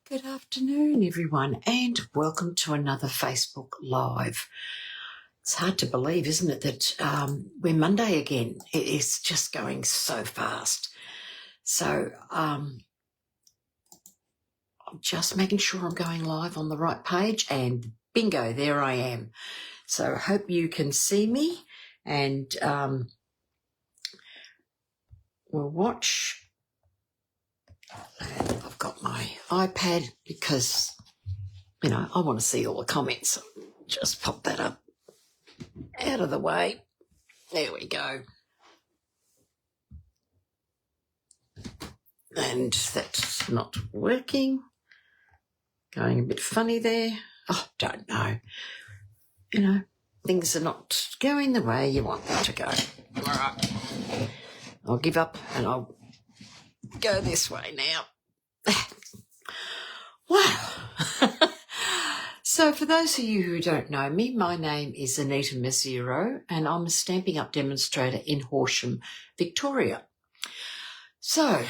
Good afternoon, everyone, and welcome to another Facebook Live. It's hard to believe, isn't it, that we're Monday again. It is just going so fast. So I'm just making sure I'm going live on the right page, and bingo, there I am. So I hope you can see me, and we'll watch. And I've got my iPad because, I want to see all the comments. Just pop that up out of the way. There we go. And that's not working. Going a bit funny there. Oh, don't know. Things are not going the way you want them to go. All right. I'll give up and I'll go this way now. Wow. So for those of you who don't know me, my name is Anita Mazzero and I'm a Stampin' Up! Demonstrator in Horsham, Victoria. So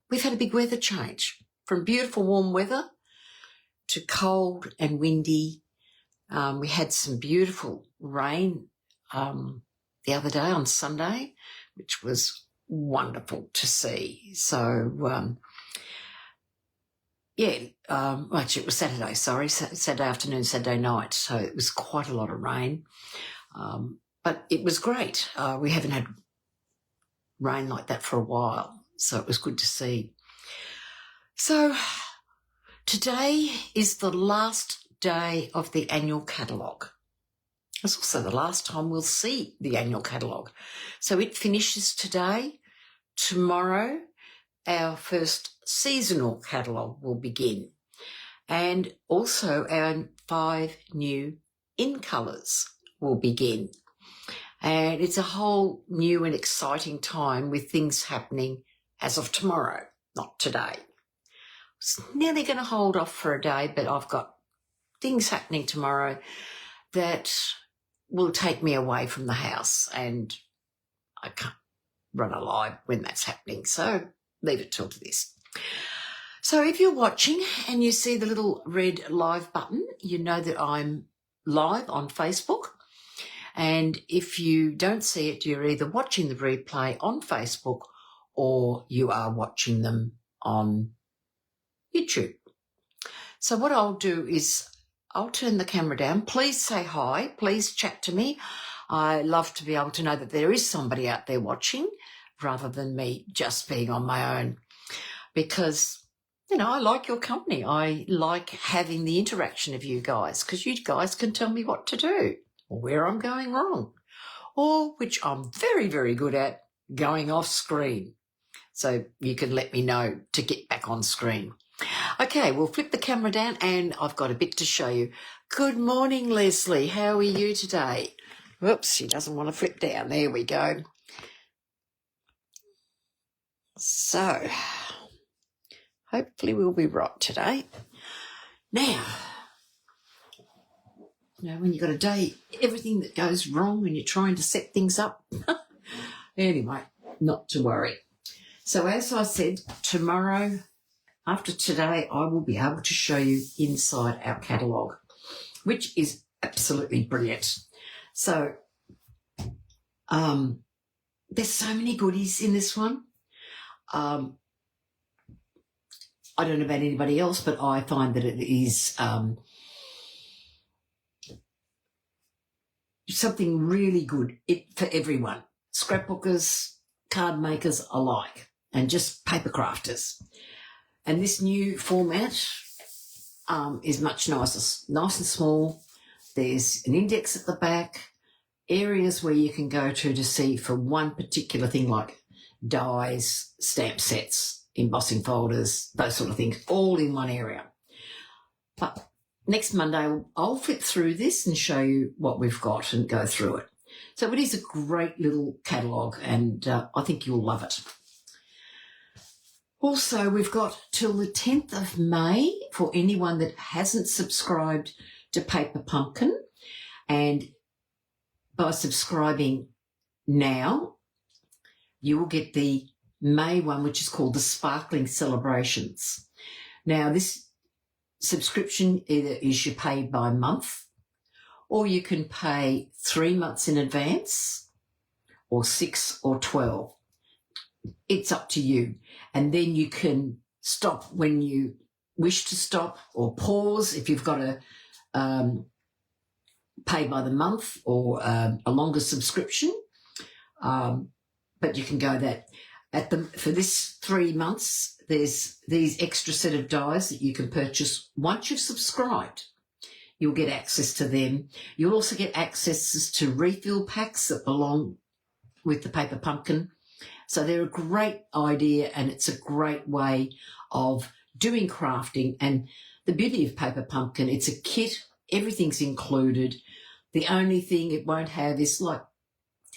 we've had a big weather change from beautiful warm weather to cold and windy. We had some beautiful rain the other day on Sunday, which was wonderful to see. So, actually it was Saturday, Saturday afternoon, Saturday night. So it was quite a lot of rain, but it was great. We haven't had rain like that for a while, so it was good to see. So today is the last day of the annual catalogue. It's also the last time we'll see the annual catalogue. So it finishes today. Tomorrow, our first seasonal catalogue will begin. And also our 5 new in colours will begin. And it's a whole new and exciting time with things happening as of tomorrow, not today. I was nearly going to hold off for a day, but I've got things happening tomorrow that will take me away from the house, and I can't run a live when that's happening, so leave it till this. So if you're watching and you see the little red live button, you know that I'm live on Facebook. And if you don't see it, you're either watching the replay on Facebook or you are watching them on YouTube. So what I'll do is I'll turn the camera down. Please say hi. Please chat to me. I love to be able to know that there is somebody out there watching rather than me just being on my own, because, I like your company. I like having the interaction of you guys, because you guys can tell me what to do or where I'm going wrong, or, which I'm very, very good at, going off screen. So you can let me know to get back on screen. Okay, we'll flip the camera down and I've got a bit to show you. Good morning, Leslie. How are you today? Whoops, she doesn't want to flip down. There we go. So, hopefully we'll be right today. Now, when you've got a day, everything that goes wrong when you're trying to set things up. Anyway, not to worry. So as I said, tomorrow, after today, I will be able to show you inside our catalogue, which is absolutely brilliant. So there's so many goodies in this one. I don't know about anybody else, but I find that it is something really good for everyone, scrapbookers, card makers alike, and just paper crafters. And this new format is much nicer, nice and small. There's an index at the back, areas where you can go to see for one particular thing like dies, stamp sets, embossing folders, those sort of things, all in one area. But next Monday, I'll flip through this and show you what we've got and go through it. So it is a great little catalogue, and I think you'll love it. Also, we've got till the 10th of May for anyone that hasn't subscribed to Paper Pumpkin. And by subscribing now, you will get the May one, which is called the Sparkling Celebrations. Now, this subscription either is you pay by month, or you can pay 3 months in advance, or 6 or 12. It's up to you. And then you can stop when you wish to stop, or pause if you've got to pay by the month or a longer subscription. But you can go that. For this 3 months, there's these extra set of dies that you can purchase once you've subscribed. You'll get access to them. You'll also get access to refill packs that belong with the paper pumpkin. So they're a great idea, and it's a great way of doing crafting. And the beauty of paper pumpkin, it's a kit. Everything's included. The only thing it won't have is like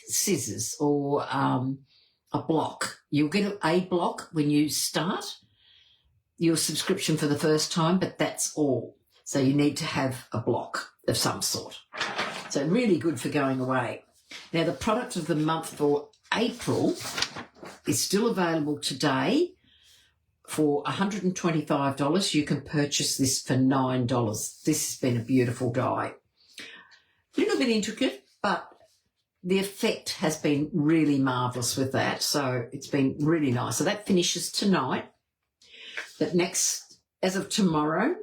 scissors or a block. You'll get a block when you start your subscription for the first time, but that's all. So you need to have a block of some sort. So really good for going away. Now, the product of the month for April is still available today for $125. You can purchase this for $9. This has been a beautiful die. A little bit intricate, but the effect has been really marvellous with that. So it's been really nice. So that finishes tonight. But next, as of tomorrow,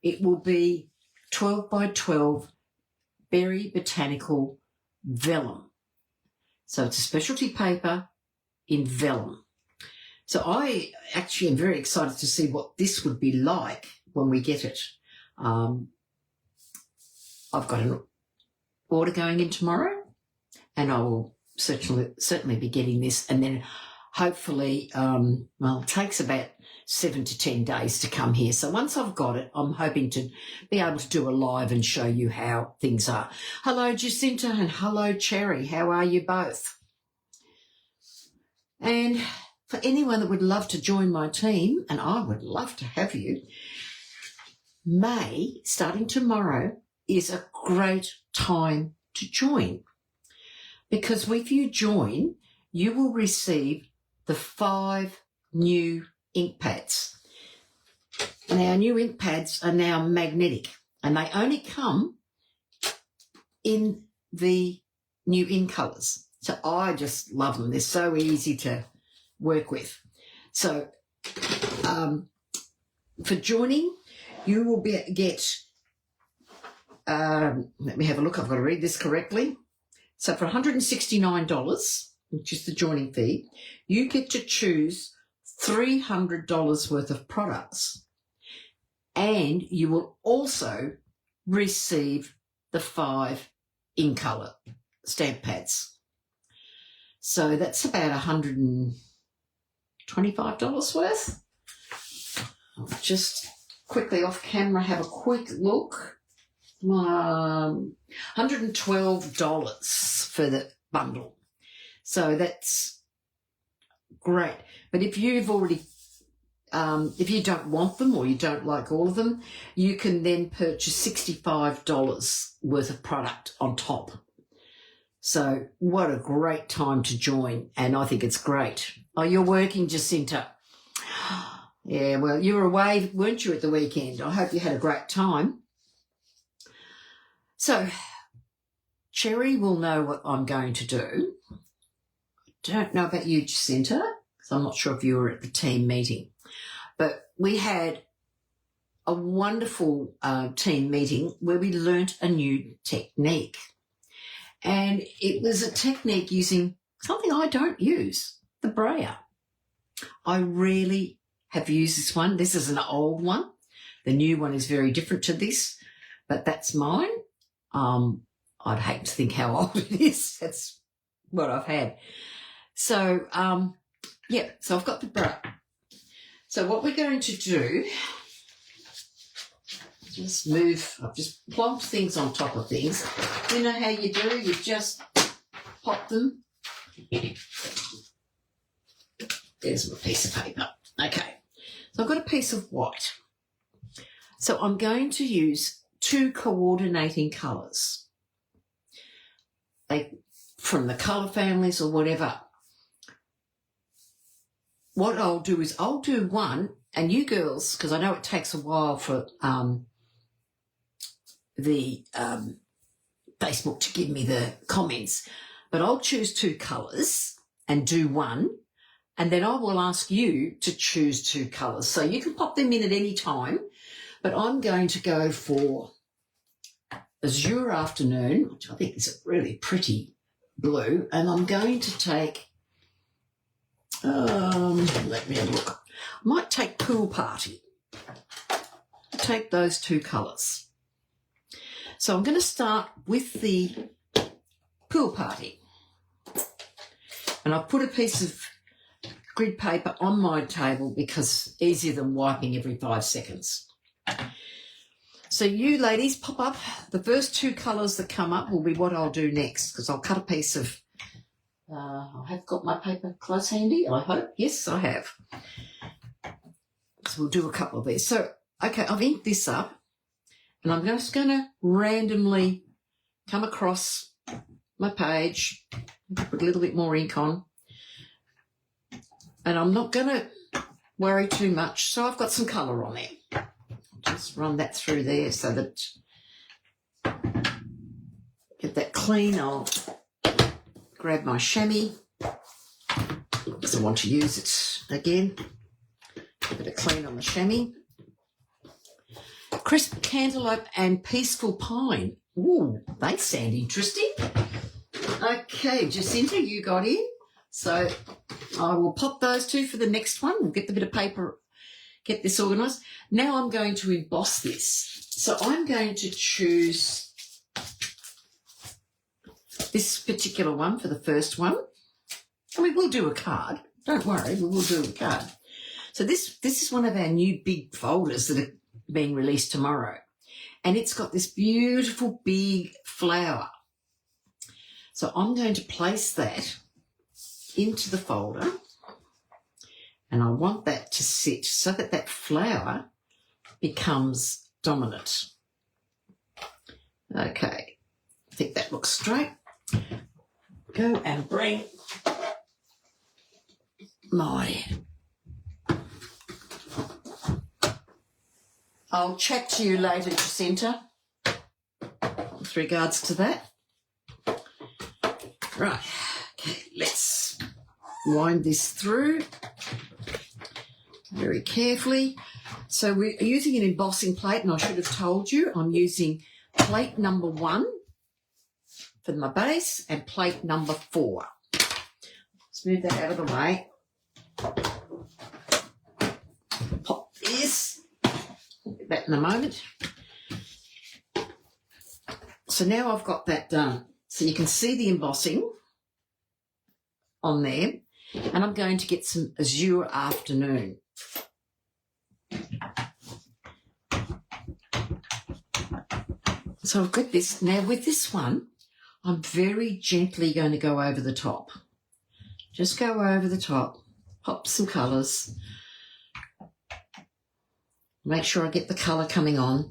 it will be 12 by 12 Berry Botanical Vellum. So it's a specialty paper in vellum. So I actually am very excited to see what this would be like when we get it. I've got an order going in tomorrow, and I will certainly be getting this, and then hopefully, it takes about 7 to 10 days to come here. So once I've got it, I'm hoping to be able to do a live and show you how things are. Hello, Jacinta, and hello, Cherry. How are you both? And for anyone that would love to join my team, and I would love to have you, May, starting tomorrow, is a great time to join. Because if you join, you will receive the 5 new ink pads. And our new ink pads are now magnetic, and they only come in the new ink colours. So I just love them. They're so easy to work with. So for joining, you will get, let me have a look. I've got to read this correctly. So for $169, which is the joining fee, you get to choose $300 worth of products, and you will also receive the 5 in colour stamp pads. So that's about $125 worth. I'll just quickly off camera have a quick look. $112 for the bundle. So that's great. But if you've already, if you don't want them or you don't like all of them, you can then purchase $65 worth of product on top. So what a great time to join, and I think it's great. Oh, you're working, Jacinta. Yeah, well, you were away, weren't you, at the weekend? I hope you had a great time. So Cherry will know what I'm going to do. I don't know about you, Jacinta, because I'm not sure if you were at the team meeting. But we had a wonderful team meeting where we learnt a new technique. And it was a technique using something I don't use, the brayer. I really have used this one. This is an old one. The new one is very different to this, but that's mine. I'd hate to think how old it is. That's what I've had. So, so I've got the brayer. So what we're going to do, I've just plonked things on top of things. You know how you do? You just pop them. There's my piece of paper. Okay. So I've got a piece of white. So I'm going to use 2 coordinating colours. From the colour families or whatever. What I'll do is I'll do one and you girls, because I know it takes a while for the Facebook to give me the comments, but I'll choose 2 colours and do one, and then I will ask you to choose 2 colours. So you can pop them in at any time, but I'm going to go for Azure Afternoon, which I think is a really pretty blue, and I'm going to take, let me have a look. I might take Pool Party. I'll take those 2 colours. So I'm going to start with the Pool Party. And I've put a piece of grid paper on my table because it's easier than wiping every 5 seconds. So you ladies pop up. The first 2 colours that come up will be what I'll do next, because I'll cut a piece of, I have got my paper close handy, I hope. Yes, I have. So we'll do a couple of these. So, okay, I've inked this up, and I'm just going to randomly come across my page, put a little bit more ink on, and I'm not going to worry too much. So I've got some colour on there. Just run that through there so that get that clean. I'll grab my chamois because I want to use it again. A bit of clean on the chamois. Crisp cantaloupe and peaceful pine. Ooh, they sound interesting. Okay, Jacinta, you got in. So I will pop those 2 for the next one. We'll get the bit of paper, get this organised. Now I'm going to emboss this. So I'm going to choose this particular one for the first one. I mean, we'll do a card. Don't worry, we will do a card. So this is one of our new big folders that are being released tomorrow. And it's got this beautiful big flower. So I'm going to place that into the folder. And I want that to sit so that that flower becomes dominant. Okay, I think that looks straight. Go and bring my... I'll chat to you later, Jacinta, with regards to that. Right, okay, let's wind this through very carefully. So we're using an embossing plate, and I should have told you I'm using plate number 1 for my base and plate number 4. Let's move that out of the way. Pop this. Get that in a moment. So now I've got that done. So you can see the embossing on there, and I'm going to get some Azure Afternoon. So I've got this. Now with this one, I'm very gently going to go over the top. Just go over the top, pop some colours. Make sure I get the colour coming on.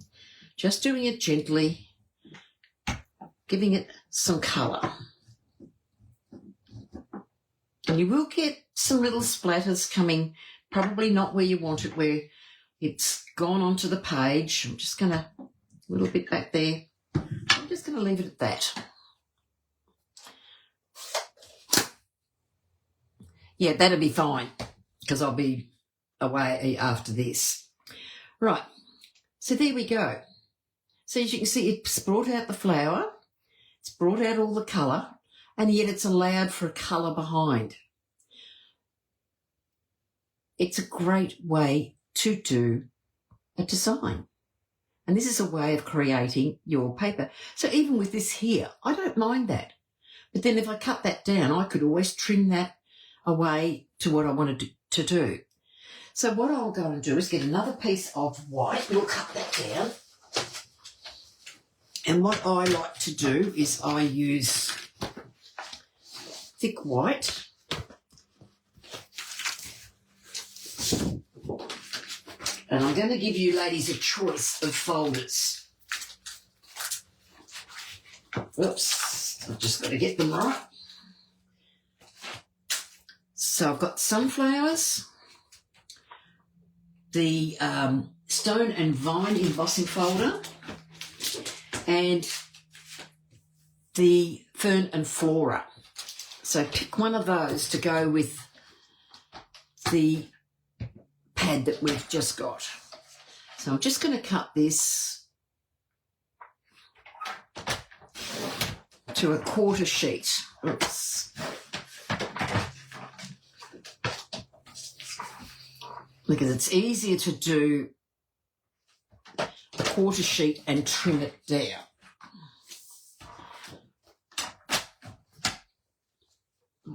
Just doing it gently, giving it some colour. And you will get some little splatters coming, probably not where you want it, where it's gone onto the page. I'm just going to, a little bit back there. I'm just going to leave it at that. Yeah, that'll be fine because I'll be away after this. Right, so there we go. So as you can see, it's brought out the flower, it's brought out all the colour, and yet it's allowed for a colour behind. It's a great way to do a design. And this is a way of creating your paper. So even with this here, I don't mind that. But then if I cut that down, I could always trim that away to what I wanted to do. So what I'll go and do is get another piece of white. We'll cut that down. And what I like to do is I use thick white. And I'm going to give you ladies a choice of folders. Oops, I've just got to get them right. So I've got sunflowers, the Stone and Vine embossing folder and the Fern and Flora. So pick one of those to go with the pad that we've just got. So I'm just going to cut this to a 1/4 sheet. Oops. Because it's easier to do a 1/4 sheet and trim it down.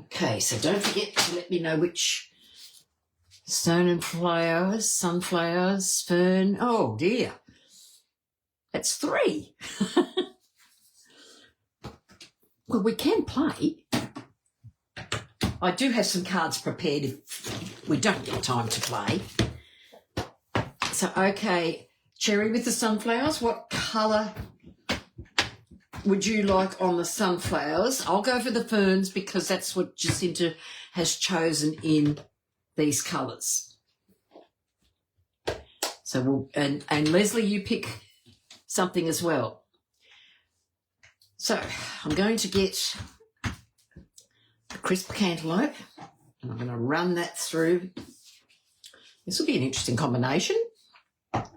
Okay, so don't forget to let me know which stone and flowers, sunflowers, fern. Oh dear, that's 3. Well, we can play. I do have some cards prepared if we don't get time to play. So, okay, Cherry with the sunflowers, what colour would you like on the sunflowers? I'll go for the ferns because that's what Jacinta has chosen in these colours. So we'll, and Leslie, you pick something as well. So I'm going to get a crisp cantaloupe and I'm going to run that through. This will be an interesting combination. I'll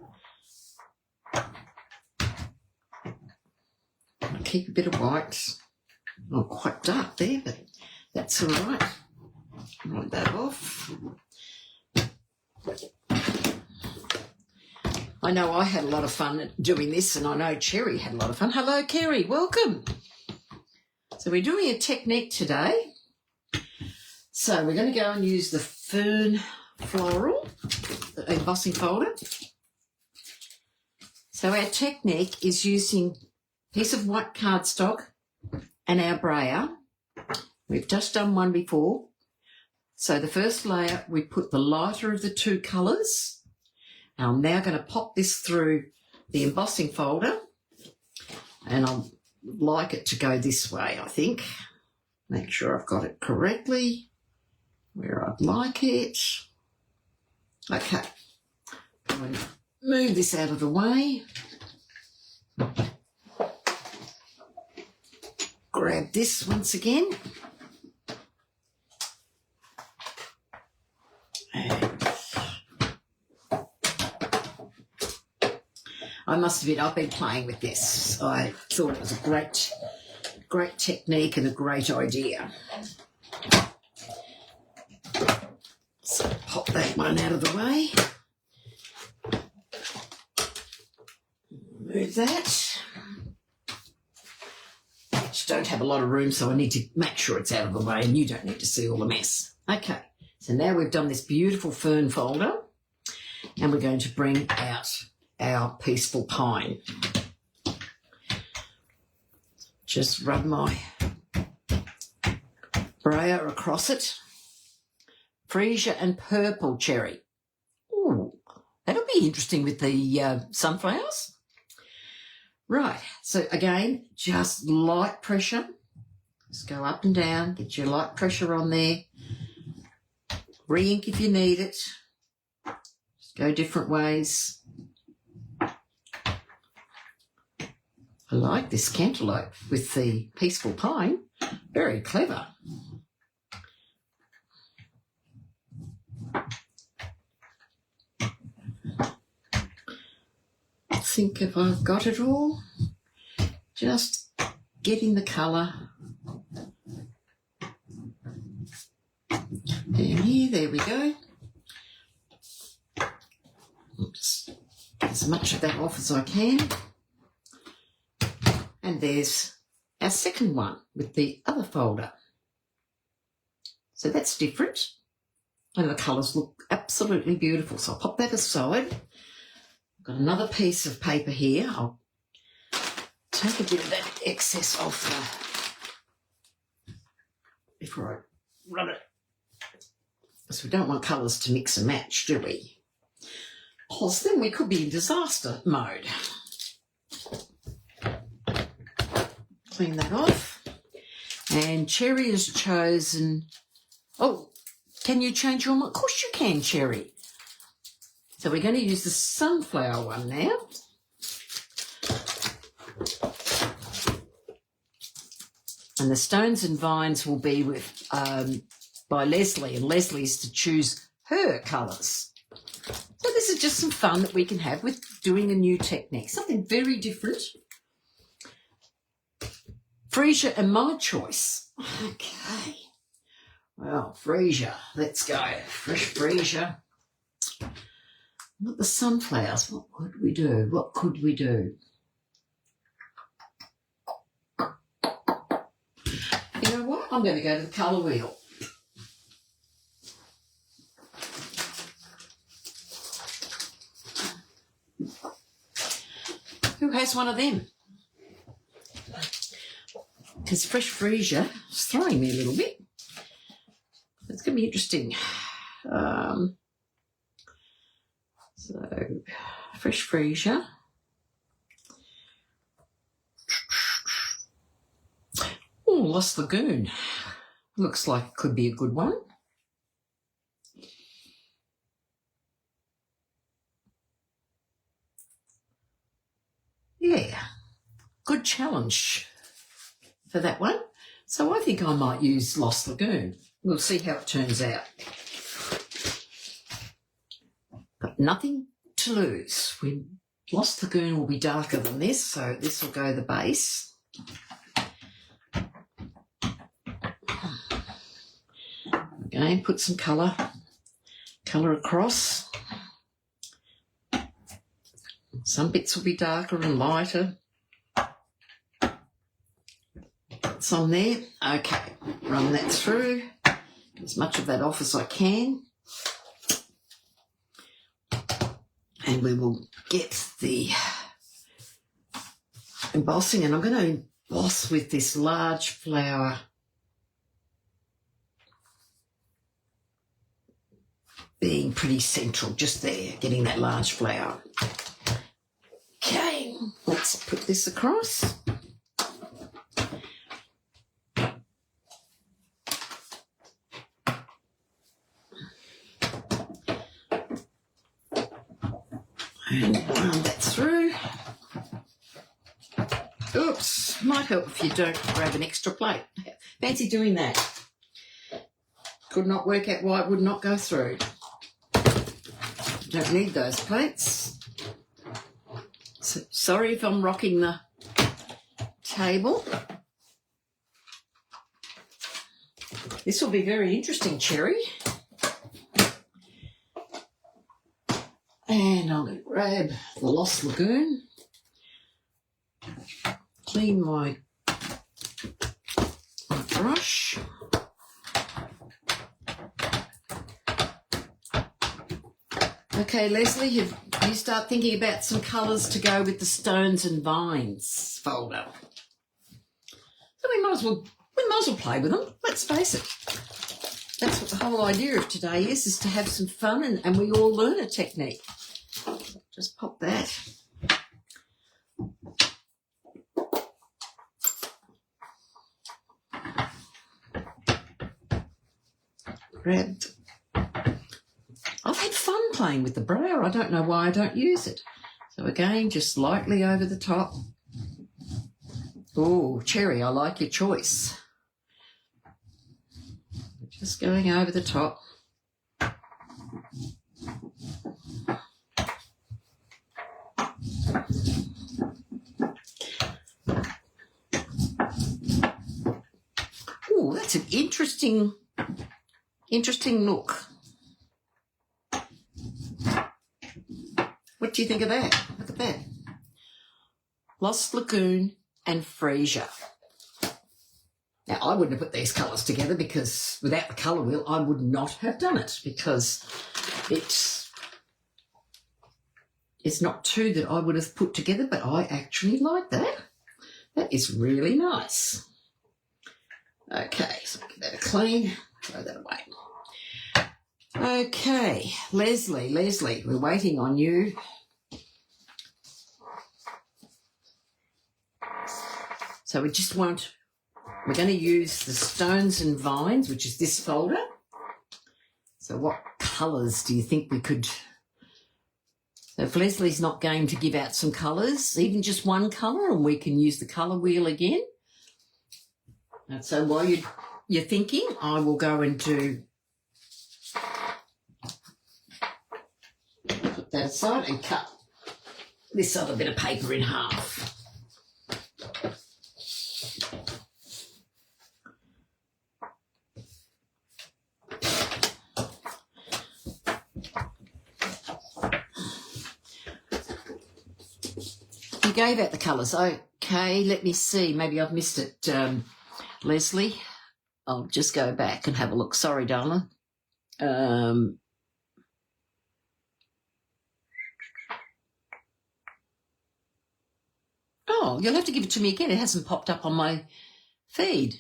keep a bit of white. Not quite dark there, but that's all right. Write that off. I know I had a lot of fun doing this, and I know Cherry had a lot of fun. Hello, Kerry. Welcome. So we're doing a technique today. So we're going to go and use the Fern Floral, the embossing folder. So our technique is using a piece of white cardstock and our brayer. We've just done one before. So the first layer, we put the lighter of the 2 colours. I'm now going to pop this through the embossing folder, and I'd like it to go this way, I think. Make sure I've got it correctly where I'd like it. Okay, I'm going to move this out of the way. Grab this once again. I must admit, I've been playing with this. I thought it was a great technique and a great idea. So pop that one out of the way. Move that. I just don't have a lot of room, so I need to make sure it's out of the way, and you don't need to see all the mess. Okay, so now we've done this beautiful fern folder, and we're going to bring out our peaceful pine. Just rub my brayer across it. Freesia and purple cherry. Ooh, that'll be interesting with the sunflowers. Right, so again, just light pressure. Just go up and down, get your light pressure on there. Re-ink if you need it. Just go different ways. I like this cantaloupe with the peaceful pine. Very clever. I think if I've got it all, just getting the colour down here. There we go. Just get as much of that off as I can. And there's our second one with the other folder. So that's different. And the colours look absolutely beautiful. So I'll pop that aside. I've got another piece of paper here. I'll take a bit of that excess off before I rub it. So we don't want colours to mix and match, do we? Because then we could be in disaster mode. Clean that off. And Cherry has chosen... Oh, can you change your mind? Of course you can, Cherry. So we're going to use the sunflower one now. And the stones and vines will be with by Leslie, and Leslie's to choose her colours. So this is just some fun that we can have with doing a new technique, something very different. Freesia and my choice. Okay. Well, freesia, let's go. Fresh freesia. Not the sunflowers. What could we do? What could we do? You know what? I'm going to go to the colour wheel. Who has one of them? Because fresh freesia is throwing me a little bit. It's going to be interesting. So, fresh freesia. Oh, Lost Lagoon. Looks like it could be a good one. Yeah, good challenge for that one. So I think I might use Lost Lagoon. We'll see how it turns out. But nothing to lose. Lost Lagoon will be darker than this, so this will go the base. Again, put some colour across. Some bits will be darker and lighter. It's on there. Okay, run that through. Get as much of that off as I can. And we will get the embossing, and I'm going to emboss with this large flower being pretty central, just there, getting that large flower. Okay, let's put this across. And run that through. Oops, might help if you don't grab an extra plate. Fancy doing that. Could not work out why it would not go through. Don't need those plates. So, sorry if I'm rocking the table. This will be very interesting, Cherry. And I'm going to grab the Lost Lagoon, clean my brush. Okay, Leslie, you start thinking about some colours to go with the stones and vines folder. So we might as well play with them. Let's face it. That's what the whole idea of today is to have some fun and we all learn a technique. Just pop that. Grabbed. I've had fun playing with the brayer. I don't know why I don't use it. So again, just lightly over the top. Oh, Cherry, I like your choice. Just going over the top. Oh, that's an interesting look. What do you think of that? Look at that. Lost Lagoon and freesia. Now, I wouldn't have put these colours together because without the colour wheel, I would not have done it because it's not two that I would have put together, but I actually like that. That is really nice. Okay, so give that a clean, throw that away. Okay, Leslie, we're waiting on you. So we're going to use the stones and vines, which is this folder. So what colours do you think we could So if Leslie's not game to give out some colours, even just one colour, and we can use the colour wheel again. And so while you're thinking, I will go and put that aside and cut this other bit of paper in half. You gave out the colours. Okay, let me see. Maybe I've missed it, Leslie. I'll just go back and have a look. Sorry, darling. Oh, you'll have to give it to me again. It hasn't popped up on my feed.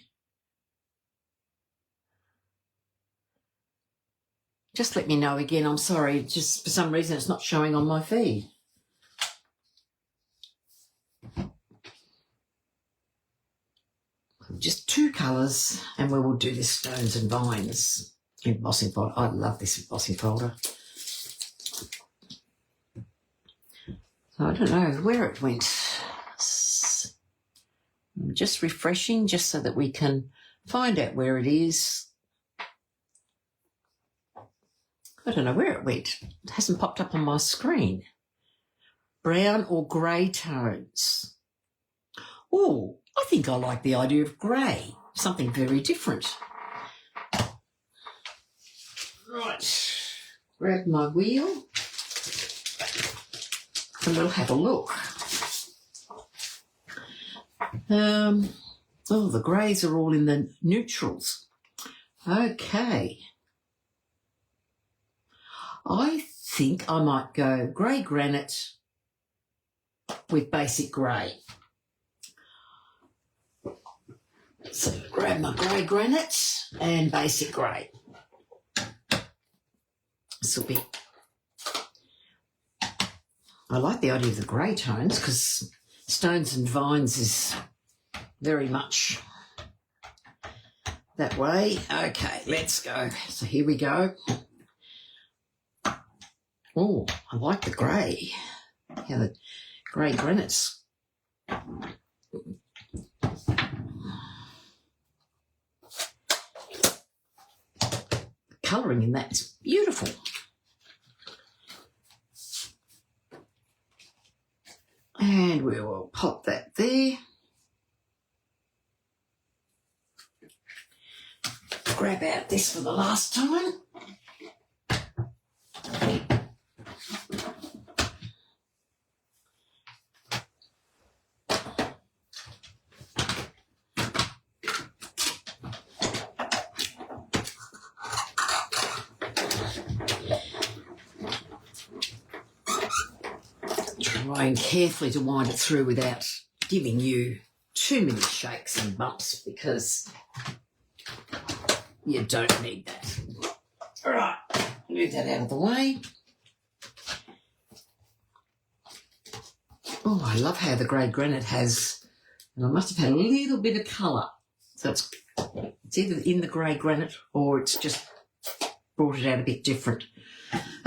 Just let me know again. I'm sorry. Just for some reason it's not showing on my feed. Just two colours, and we will do this Stones and Vines embossing folder. I love this embossing folder. So I don't know where it went. I'm just refreshing just so that we can find out where it is. I don't know where it went. It hasn't popped up on my screen. Brown or grey tones. Oh, I think I like the idea of grey, something very different. Right, grab my wheel and we'll have a look. Oh, the greys are all in the neutrals. Okay. I think I might go grey granite with basic grey. So grab my grey granite and basic grey. This will be... I like the idea of the grey tones because Stones and Vines is very much that way. Okay, let's go. So here we go. Oh, I like the grey. Yeah, the grey granites. Colouring in that is beautiful. And we will pop that there. Grab out this for the last time. Trying carefully to wind it through without giving you too many shakes and bumps because you don't need that. All right, move that out of the way. Oh, I love how the grey granite has, and I must have had a little bit of colour. So it's either in the grey granite or it's just brought it out a bit different.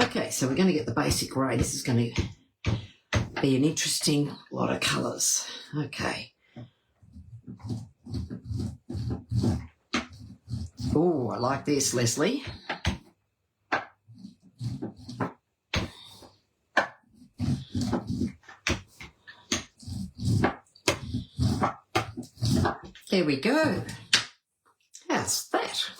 Okay, so we're going to get the basic grey. This is going to be an interesting lot of colours. Okay. Oh, I like this, Leslie. There we go. How's that?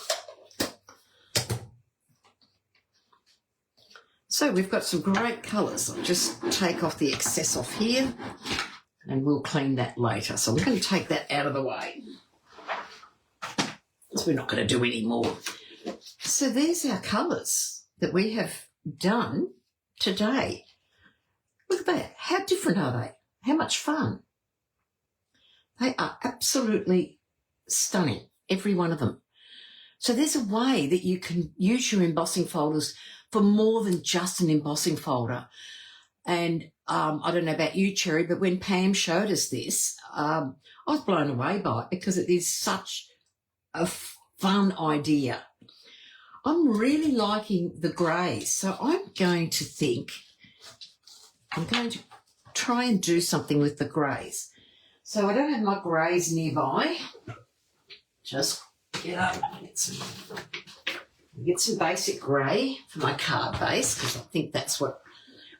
So we've got some great colours. I'll just take off the excess off here and we'll clean that later. So I'm going to take that out of the way. So we're not going to do any more. So there's our colours that we have done today. Look at that. How different are they? How much fun. They are absolutely stunning, every one of them. So there's a way that you can use your embossing folders for more than just an embossing folder. And I don't know about you, Cherry, but when Pam showed us this, I was blown away by it because it is such a fun idea. I'm really liking the greys, so I'm going to think I'm going to try and do something with the greys. So I don't have my greys nearby. Just get up and get some basic grey for my card base, because I think that's what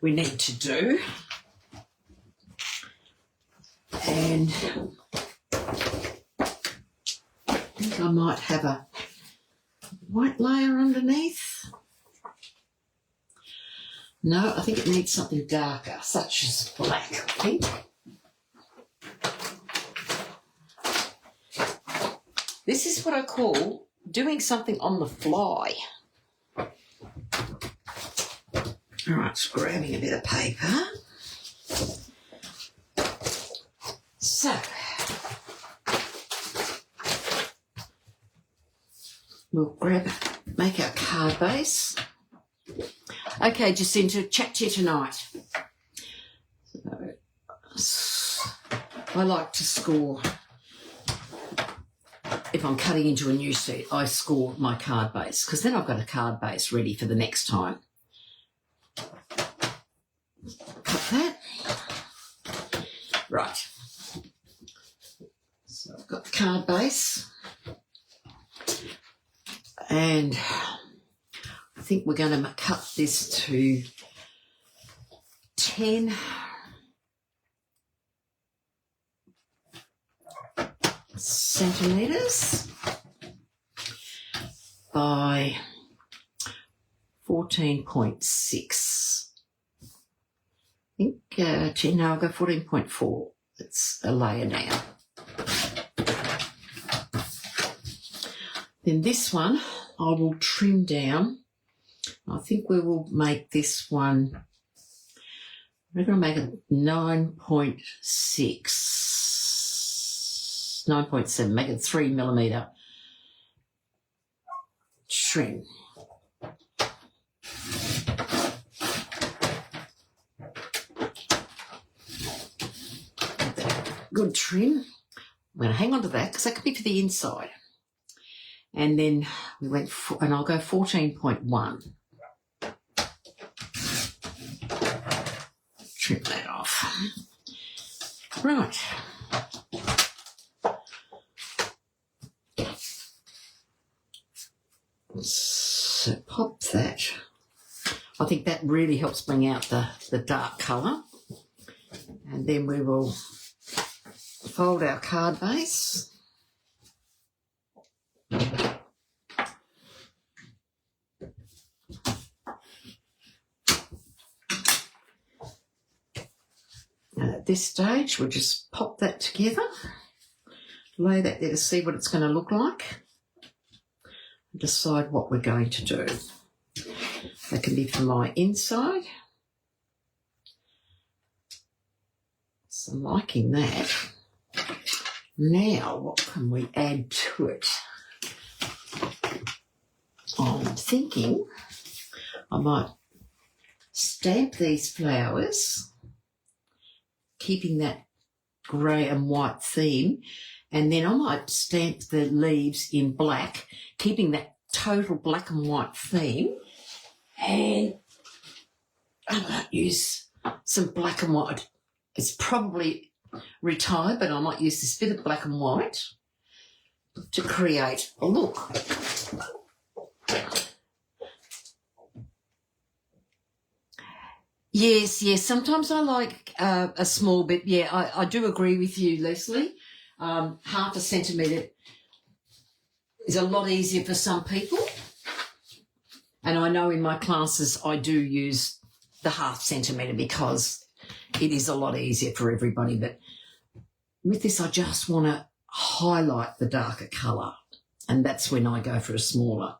we need to do. And I think I might have a white layer underneath. No, I think it needs something darker, such as black, I think. This is what I call doing something on the fly. All right, just grabbing a bit of paper. So, we'll make our card base. Okay, Jacinta, chat to you tonight. So, I like to score. If I'm cutting into a new sheet, I score my card base, because then I've got a card base ready for the next time. Cut that. Right. So I've got the card base. And I think we're going to cut this to 10 centimetres by 14.6. I think, no, I'll go 14.4. It's a layer down. Then this one I will trim down. I think we will make this one, we're going to make it 9.7, make it 3 millimetre trim. Good trim. I'm going to hang on to that because that could be for the inside. And then we went, and I'll go 14.1. Trim that off. Right. So pop that. I think that really helps bring out the dark colour. And then we will fold our card base. And at this stage, we'll just pop that together, lay that there to see what it's going to look like, and decide what we're going to do. That can be for my inside. So I'm liking that. Now, what can we add to it? I'm thinking I might stamp these flowers, keeping that grey and white theme, and then I might stamp the leaves in black, keeping that total black and white theme, and I might use some black and white. It's probably retired, but I might use this bit of black and white to create a look. Yes, sometimes I like a small bit. Yeah, I do agree with you, Leslie. Half a centimetre is a lot easier for some people. And I know in my classes I do use the half centimetre because it is a lot easier for everybody. But with this, I just want to highlight the darker colour, and that's when I go for a smaller.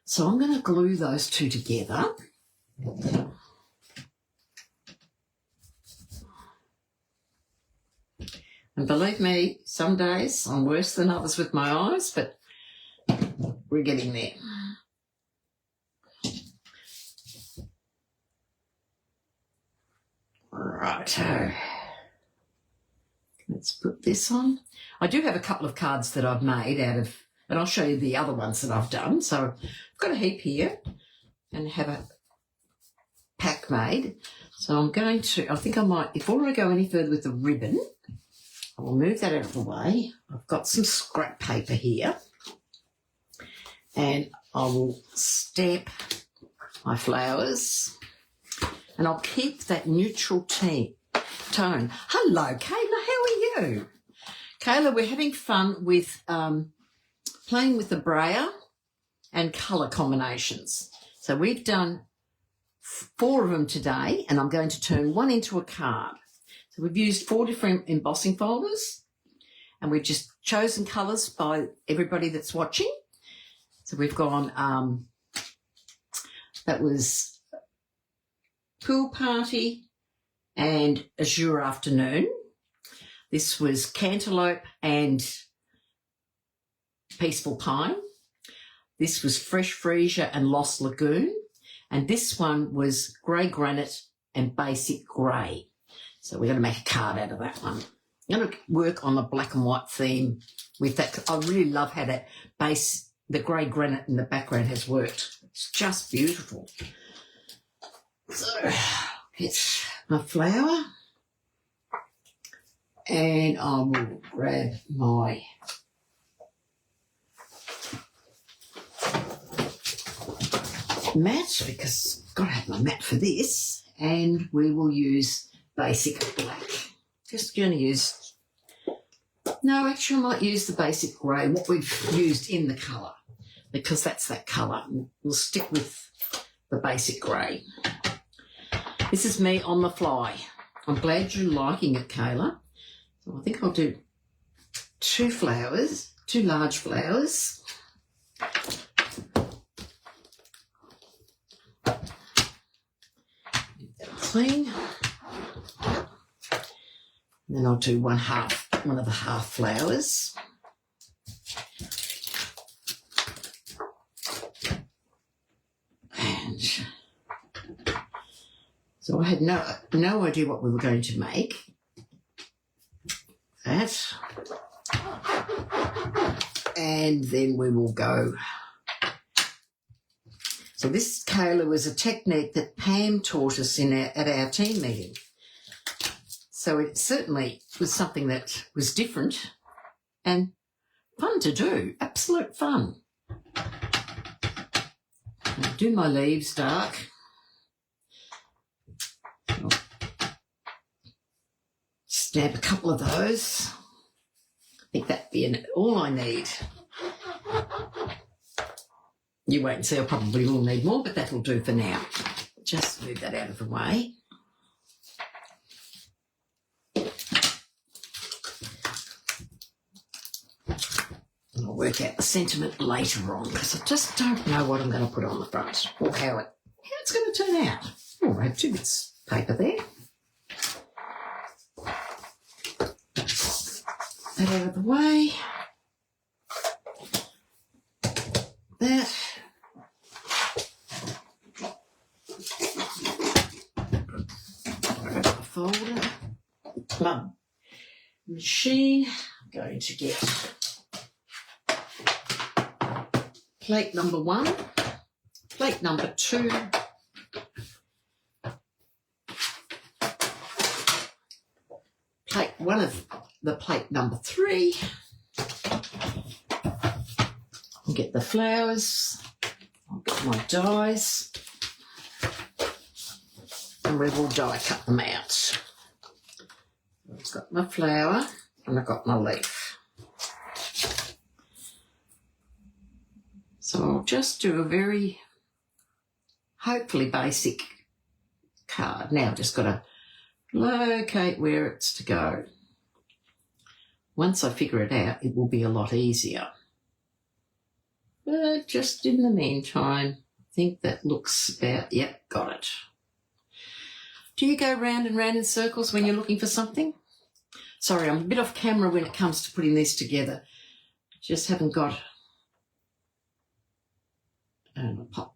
So I'm going to glue those two together. And believe me, some days I'm worse than others with my eyes, but we're getting there. Righto. Let's put this on. I do have a couple of cards that I've made out of, and I'll show you the other ones that I've done. So I've got a heap here and have a pack made. So I'm going to, I think I might, before I go any further with the ribbon, I will move that out of the way. I've got some scrap paper here, and I will stamp my flowers, and I'll keep that neutral tone. Hello, Kayla, how are you? Kayla, we're having fun with playing with the brayer and colour combinations. So we've done 4 of them today, and I'm going to turn one into a card. So we've used 4 different embossing folders, and we've just chosen colours by everybody that's watching. So we've gone, that was Pool Party and Azure Afternoon. This was Cantaloupe and Peaceful Pine. This was Fresh Freesia and Lost Lagoon. And this one was Grey Granite and Basic Grey. So we're going to make a card out of that one. I'm going to work on a black and white theme with that. I really love how that base, the grey granite in the background has worked. It's just beautiful. So it's my flower, and I will grab my mat, because I've got to have my mat for this, and we will use basic black. Just going to use, no, actually I might use the basic grey, what we've used in the colour, because that's that colour. We'll stick with the basic grey. This is me on the fly. I'm glad you're liking it, Kayla. So I think I'll do 2 flowers, 2 large flowers. Clean. And then I'll do one of the half flowers. And so I had no idea what we were going to make. That. And then we will go. So this, Kayla, was a technique that Pam taught us at our team meeting. So it certainly was something that was different and fun to do, absolute fun. I'll do my leaves dark. I'll stamp a couple of those. I think that'd be all I need. You wait and see, I probably will need more, but that'll do for now. Just move that out of the way. And I'll work out the sentiment later on, because I just don't know what I'm going to put on the front or how it's going to turn out. Oh, I have 2 bits of paper there. That out of the way. That. Folder, my machine. I'm going to get plate number 1, plate number 2, one of the plate number 3. I'll get the flowers. I'll get my dies. And we will die cut them out. I've got my flower and I've got my leaf. So I'll just do a very, hopefully basic card. Now I've just got to locate where it's to go. Once I figure it out, it will be a lot easier. But just in the meantime, I think that looks about, yep, got it. Do you go round and round in circles when you're looking for something? Sorry, I'm a bit off camera when it comes to putting this together. Just haven't got... And I'll pop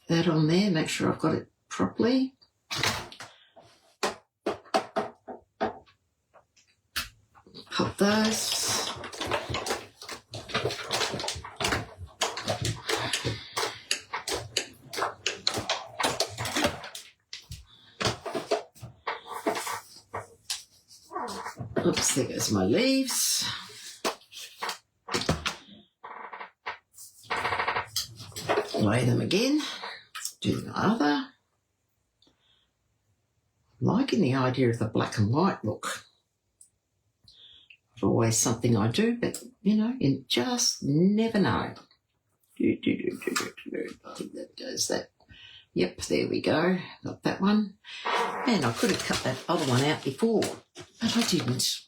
that on there, make sure I've got it properly. Pop those. Oops, there goes my leaves. Lay them again. Do the other. Liking the idea of the black and white look. It's always something I do, but you know, you just never know. I think that goes that. Yep, there we go. Got that one. And I could have cut that other one out before, but I didn't.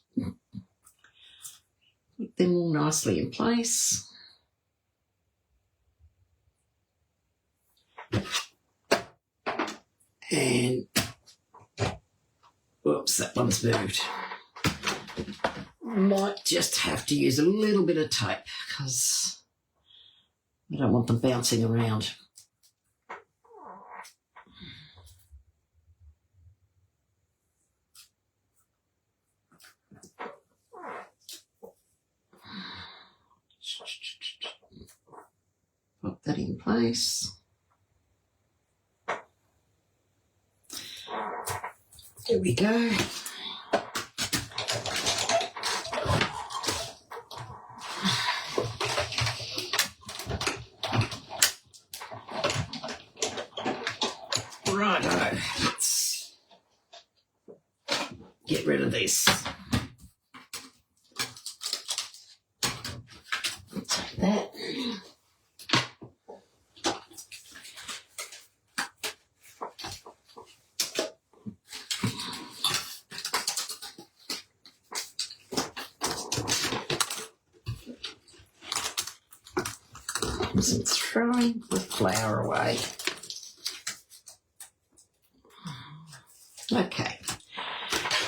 Put them all nicely in place. And, whoops, that one's moved. Might just have to use a little bit of tape because I don't want them bouncing around. Put that in place. There we go. Righto, let's get rid of this. Take that. And throwing the flour away. Okay,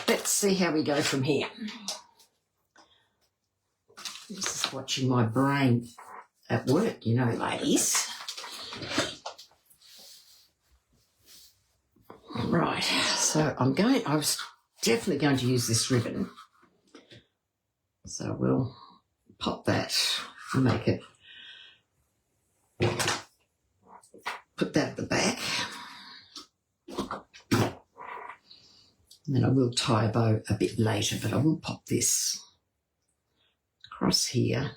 let's see how we go from here. This is watching my brain at work, you know, ladies. Right, so I was definitely going to use this ribbon. So we'll pop that and make it, put that at the back. And then I will tie a bow a bit later, but I will pop this across here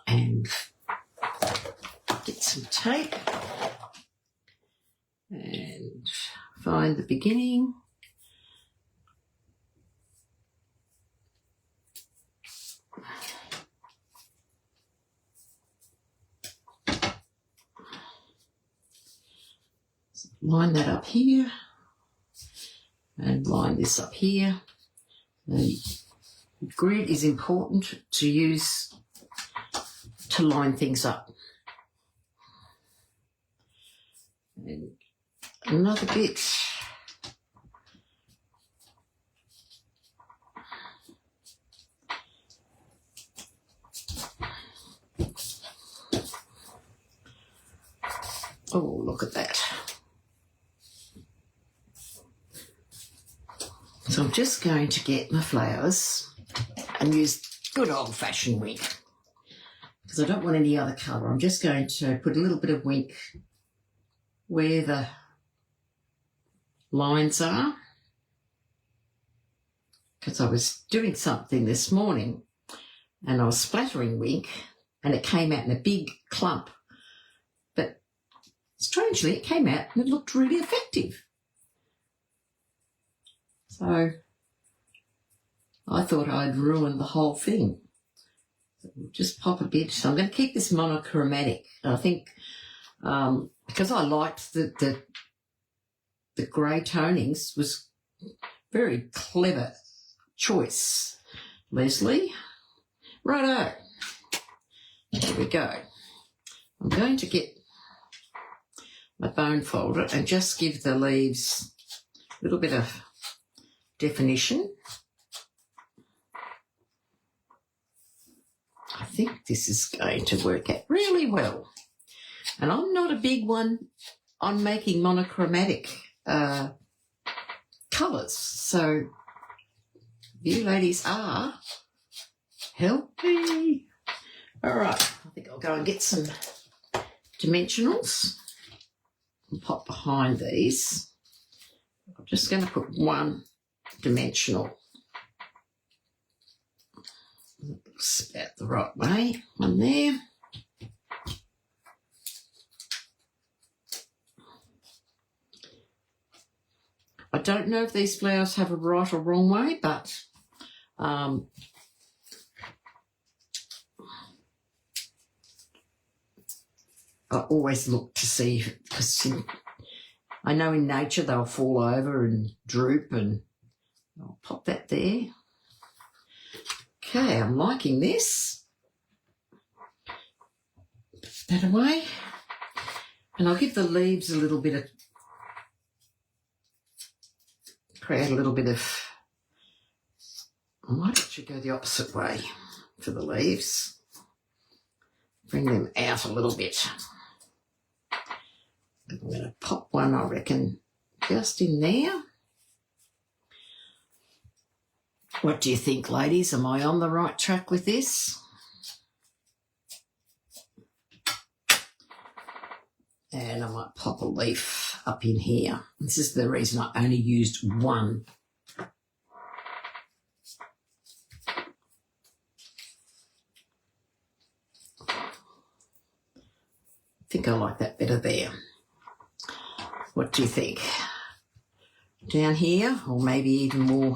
and get some tape and find the beginning. Line that up here and line this up here. The grid is important to use to line things up. And another bit. Oh, look at that. So I'm just going to get my flowers and use good old-fashioned wink because I don't want any other colour. I'm just going to put a little bit of wink where the lines are because I was doing something this morning and I was splattering wink and it came out in a big clump. But strangely, it came out and it looked really effective. So I thought I'd ruined the whole thing. So we'll just pop a bit. So I'm going to keep this monochromatic. I think because I liked the grey tonings was very clever choice, Leslie. Righto. There we go. I'm going to get my bone folder and just give the leaves a little bit of definition. I think this is going to work out really well. And I'm not a big one on making monochromatic colours. So you ladies are. Help me. All right, I think I'll go and get some dimensionals and pop behind these. I'm just going to put one dimensional. Looks about the right way. One there. I don't know if these flowers have a right or wrong way, but I always look to see, because I know in nature they'll fall over and droop, and I'll pop that there. Okay, I'm liking this. Put that away. And I'll give the leaves a little bit of, create a little bit of, I might actually go the opposite way for the leaves. Bring them out a little bit. I'm going to pop one, I reckon, just in there. What do you think, ladies? Am I on the right track with this? And I might pop a leaf up in here. This is the reason I only used one. I think I like that better there. What do you think? Down here, or maybe even more?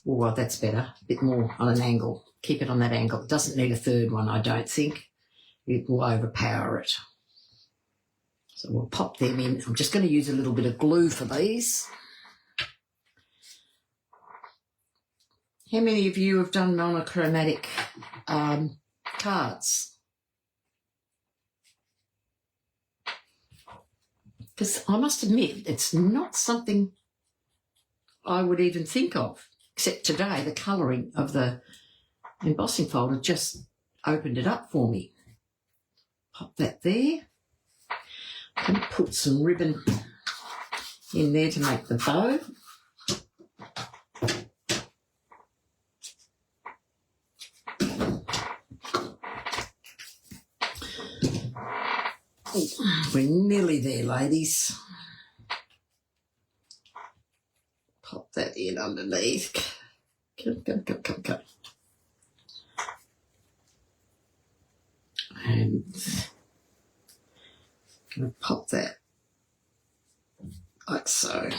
Oh, well, that's better. A bit more on an angle. Keep it on that angle. It doesn't need a third one, I don't think. It will overpower it. So we'll pop them in. I'm just going to use a little bit of glue for these. How many of you have done monochromatic cards? Because I must admit, it's not something I would even think of, except today the colouring of the embossing folder just opened it up for me. Pop that there. I'm going to put some ribbon in there to make the bow. We're nearly there, ladies. Pop that in underneath. Come. And I'm going to pop that like so.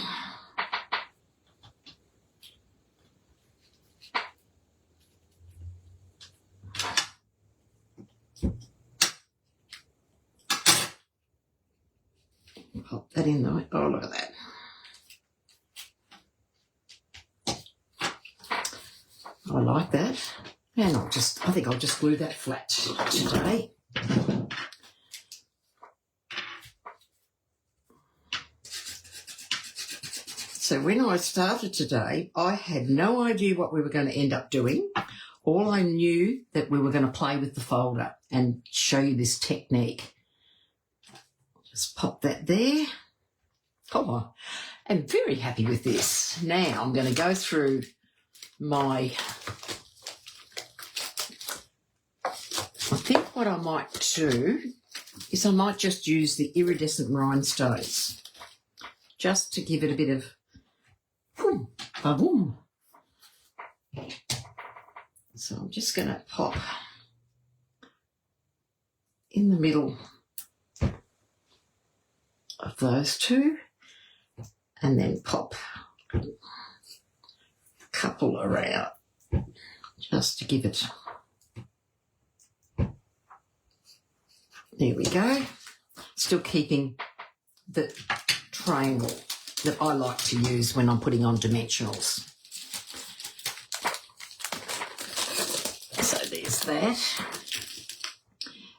Pop that in there. Oh, look at that. I like that. And I think I'll just glue that flat today. So when I started today, I had no idea what we were going to end up doing. All I knew that we were going to play with the folder and show you this technique. Just pop that there. Oh, I'm very happy with this. Now I'm going to go through my... I think what I might do is I might just use the iridescent rhinestones just to give it a bit of boom, ba-boom. So I'm just going to pop in the middle of those two and then pop a couple around just to give it. There we go. Still keeping the triangle that I like to use when I'm putting on dimensionals. So there's that.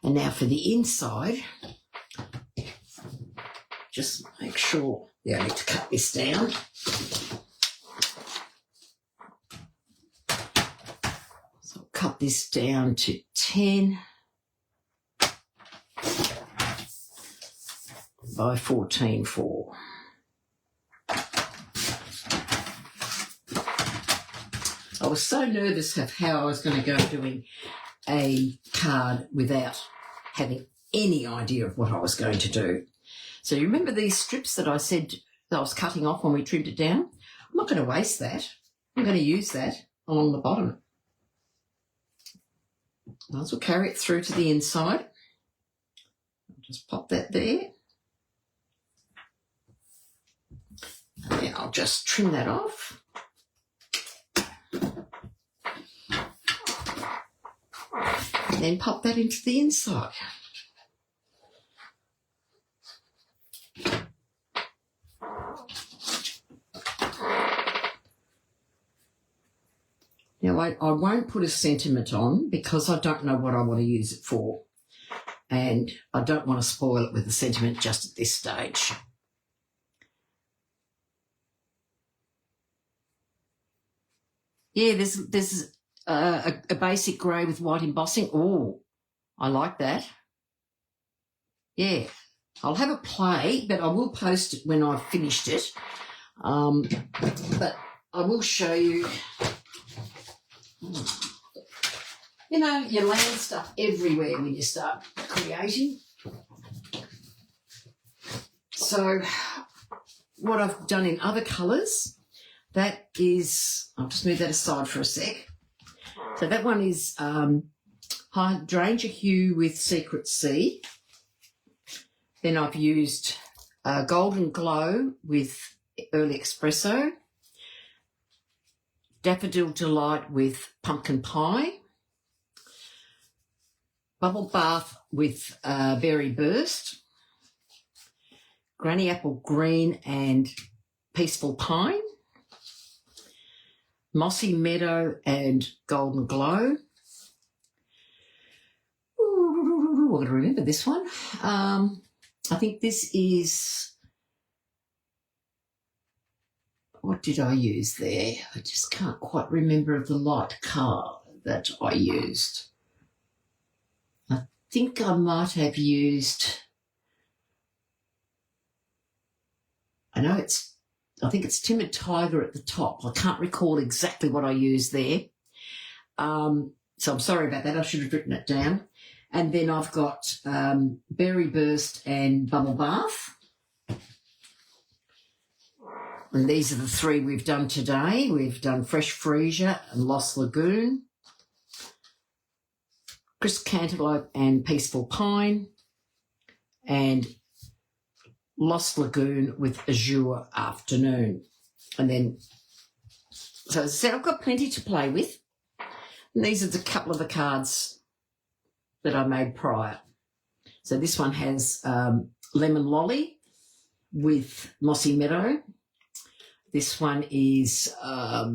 And now for the inside, just make sure, yeah, I need to cut this down. So I'll cut this down to 10 by 14.4. I was so nervous of how I was going to go doing a card without having any idea of what I was going to do. So you remember these strips that I said that I was cutting off when we trimmed it down. I'm not going to waste that. I'm going to use that along the bottom. Might as well carry it through to the inside. I'll just pop that there. And then I'll just trim that off. And then pop that into the inside. Now, I won't put a sentiment on because I don't know what I want to use it for. And I don't want to spoil it with a sentiment just at this stage. Yeah, there's a basic grey with white embossing. Oh, I like that. Yeah, I'll have a play, but I will post it when I've finished it. But I will show you, you know, you land stuff everywhere when you start creating. So what I've done in other colours, that is, I'll just move that aside for a sec. So that one is Hydrangea Hue with Secret Sea. Then I've used Golden Glow with Early Espresso. Daffodil Delight with Pumpkin Pie. Bubble Bath with Berry Burst. Granny Apple Green and Peaceful Pine. Mossy Meadow and Golden Glow. Ooh, I've got to remember this one. I think this is, what did I use there? I just can't quite remember the light colour that I used. I think I might have used, I think it's Timid Tiger at the top. I can't recall exactly what I used there. So I'm sorry about that. I should have written it down. And then I've got Berry Burst and Bubble Bath. And these are the three we've done today. We've done Fresh Freesia and Lost Lagoon, Crisp Cantaloupe and Peaceful Pine, and Lost Lagoon with Azure Afternoon. And then, so as I said, I've got plenty to play with. And these are a couple of the cards that I made prior. So this one has Lemon Lolly with Mossy Meadow. This one is, I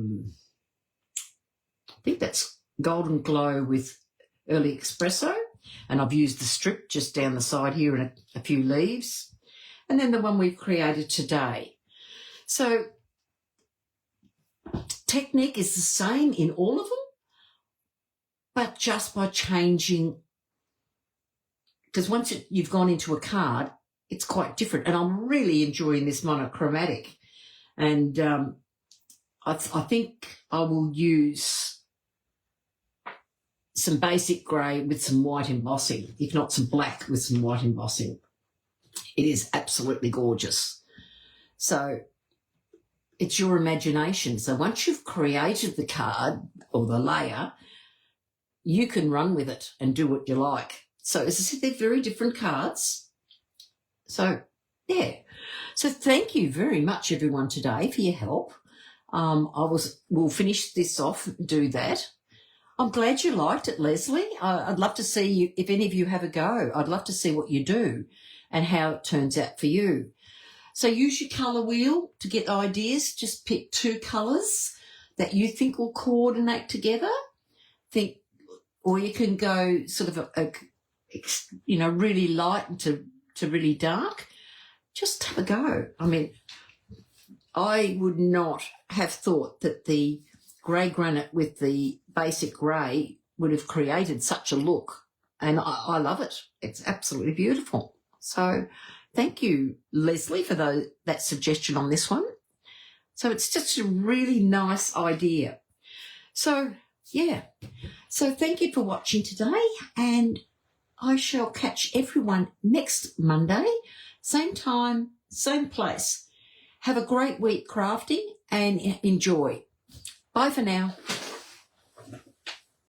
think that's Golden Glow with Early Espresso. And I've used the strip just down the side here and a few leaves. And then the one we've created today. So technique is the same in all of them, but just by changing, because once you've gone into a card, it's quite different. And I'm really enjoying this monochromatic. And I think I will use some basic grey with some white embossing, if not some black with some white embossing. It is absolutely gorgeous. So it's your imagination. So once you've created the card or the layer, you can run with it and do what you like. So as I said, they're very different cards. So, yeah. So thank you very much, everyone, today for your help. We'll finish this off and do that. I'm glad you liked it, Leslie. I'd love to see you, if any of you have a go. I'd love to see what you do and how it turns out for you. So use your colour wheel to get ideas. Just pick 2 colours that you think will coordinate together. Or you can go sort of really light to really dark. Just have a go. I mean, I would not have thought that the grey granite with the basic grey would have created such a look. And I love it. It's absolutely beautiful. So thank you, Leslie, for that suggestion on this one. So it's just a really nice idea. So, yeah. So thank you for watching today, and I shall catch everyone next Monday, same time, same place. Have a great week crafting and enjoy. Bye for now.